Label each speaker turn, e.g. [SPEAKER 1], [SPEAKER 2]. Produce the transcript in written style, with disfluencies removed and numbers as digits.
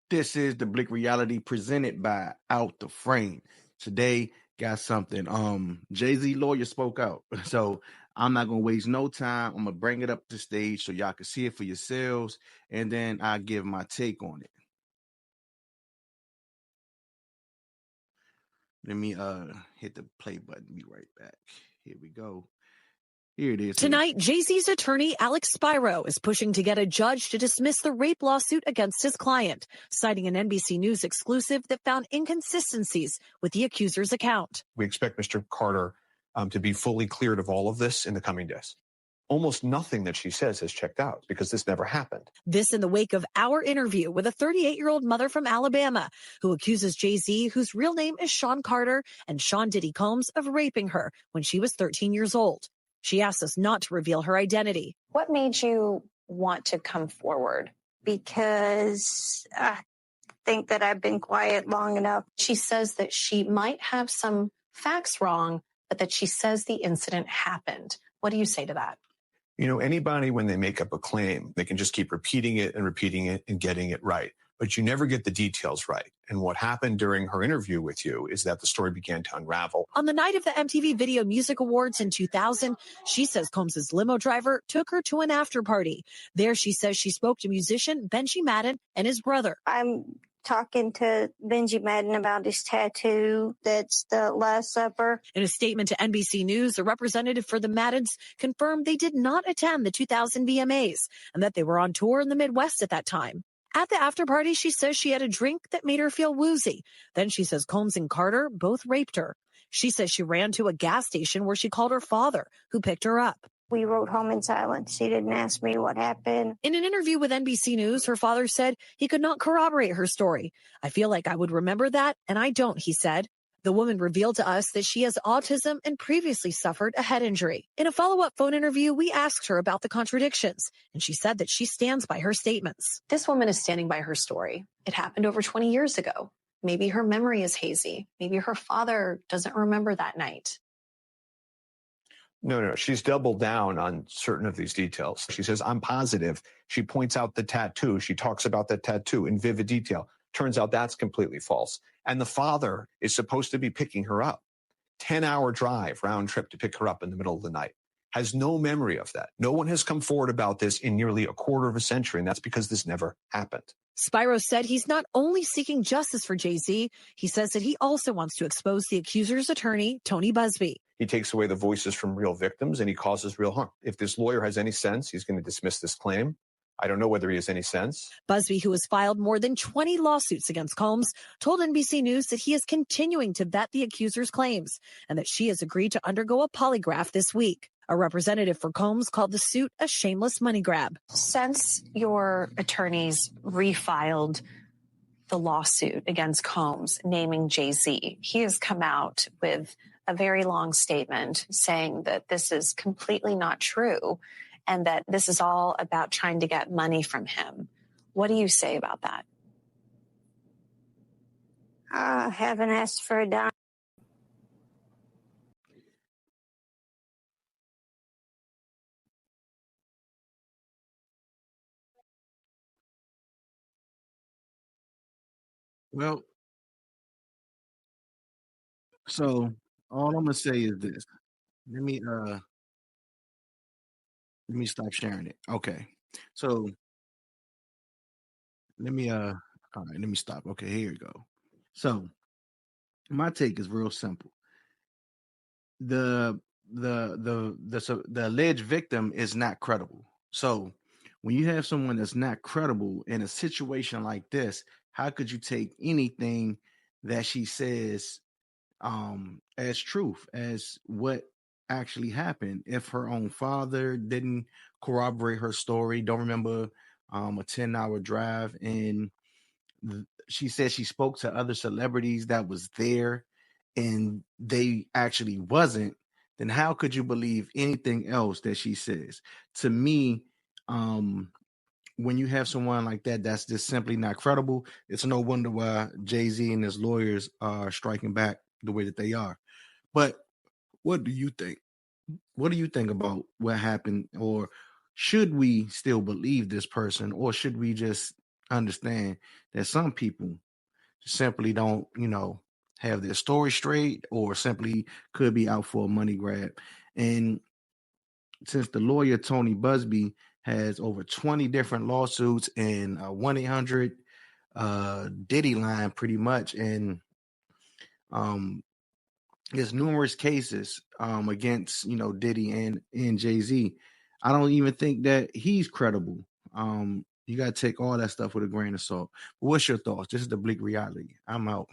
[SPEAKER 1] This is the Blek Reality presented by Out the Frame. Today, got something. Jay-Z lawyer spoke out. So I'm not going to waste no time. I'm going to bring it up to stage so y'all can see it for yourselves. And then I'll give my take on it. Let me hit the play button. Be right back. Here we go. Here it is.
[SPEAKER 2] Tonight, Jay-Z's attorney, Alex Spiro, is pushing to get a judge to dismiss the rape lawsuit against his client, citing an NBC News exclusive that found inconsistencies with the accuser's account.
[SPEAKER 3] We expect Mr. Carter to be fully cleared of all of this in the coming days. Almost nothing that she says has checked out because this never happened.
[SPEAKER 2] This in the wake of our interview with a 38-year-old mother from Alabama who accuses Jay-Z, whose real name is Sean Carter, and Sean Diddy Combs of raping her when she was 13 years old. She asked us not to reveal her identity.
[SPEAKER 4] What made you want to come forward?
[SPEAKER 5] Because I think that I've been quiet long enough.
[SPEAKER 4] She says that she might have some facts wrong, but that she says the incident happened. What do you say to that?
[SPEAKER 3] You know, anybody, when they make up a claim, they can just keep repeating it and getting it right. But you never get the details right. And what happened during her interview with you is that the story began to unravel.
[SPEAKER 2] On the night of the MTV Video Music Awards in 2000, she says Combs' limo driver took her to an after party. There, she says she spoke to musician Benji Madden and his brother.
[SPEAKER 5] I'm talking to Benji Madden about his tattoo. That's the Last Supper.
[SPEAKER 2] In a statement to NBC News, a representative for the Maddens confirmed they did not attend the 2000 VMAs and that they were on tour in the Midwest at that time. At the after party, she says she had a drink that made her feel woozy. Then she says Combs and Carter both raped her. She says she ran to a gas station where she called her father, who picked her up.
[SPEAKER 5] We rode home in silence. She didn't ask me what happened.
[SPEAKER 2] In an interview with NBC News, her father said he could not corroborate her story. I feel like I would remember that, and I don't, he said. The woman revealed to us that she has autism and previously suffered a head injury. In a follow-up phone interview, we asked her about the contradictions, and she said that she stands by her statements.
[SPEAKER 4] This woman is standing by her story. It happened over 20 years ago. Maybe her memory is hazy. Maybe her father doesn't remember that night.
[SPEAKER 3] No, she's doubled down on certain of these details. She says, I'm positive. She points out the tattoo. She talks about the tattoo in vivid detail. Turns out that's completely false. And the father is supposed to be picking her up. 10-hour drive, round trip to pick her up in the middle of the night. Has no memory of that. No one has come forward about this in nearly a quarter of a century, and that's because this never happened.
[SPEAKER 2] Spiro said he's not only seeking justice for Jay-Z, he says that he also wants to expose the accuser's attorney, Tony Busby.
[SPEAKER 3] He takes away the voices from real victims, and he causes real harm. If this lawyer has any sense, he's going to dismiss this claim. I don't know whether he has any sense.
[SPEAKER 2] Busby, who has filed more than 20 lawsuits against Combs, told NBC News that he is continuing to vet the accuser's claims and that she has agreed to undergo a polygraph this week. A representative for Combs called the suit a shameless money grab.
[SPEAKER 4] Since your attorneys refiled the lawsuit against Combs naming Jay-Z, he has come out with a very long statement saying that this is completely not true and that this is all about trying to get money from him. What do you say about that?
[SPEAKER 5] I haven't asked for a dime.
[SPEAKER 1] Well, so all I'm gonna say is this. Let me stop sharing it. Okay. So all right, let me stop. Okay, here we go. So my take is real simple. The alleged victim is not credible. So when you have someone that's not credible in a situation like this, how could you take anything that she says as truth, as what actually happened? If her own father didn't corroborate her story, don't remember a 10-hour drive, and she said she spoke to other celebrities that was there and they actually wasn't, then how could you believe anything else that she says? To me, when you have someone like that, that's just simply not credible. It's no wonder why Jay-Z and his lawyers are striking back the way that they are. But what do you think? What do you think about what happened? Or should we still believe this person? Or should we just understand that some people simply don't, have their story straight, or simply could be out for a money grab. And since the lawyer Tony Busby has over 20 different lawsuits and a 1-800 Diddy line, pretty much, and um, there's numerous cases against Diddy and Jay-Z. I don't even think that he's credible. You got to take all that stuff with a grain of salt. But what's your thoughts? This is the bleak reality. I'm out.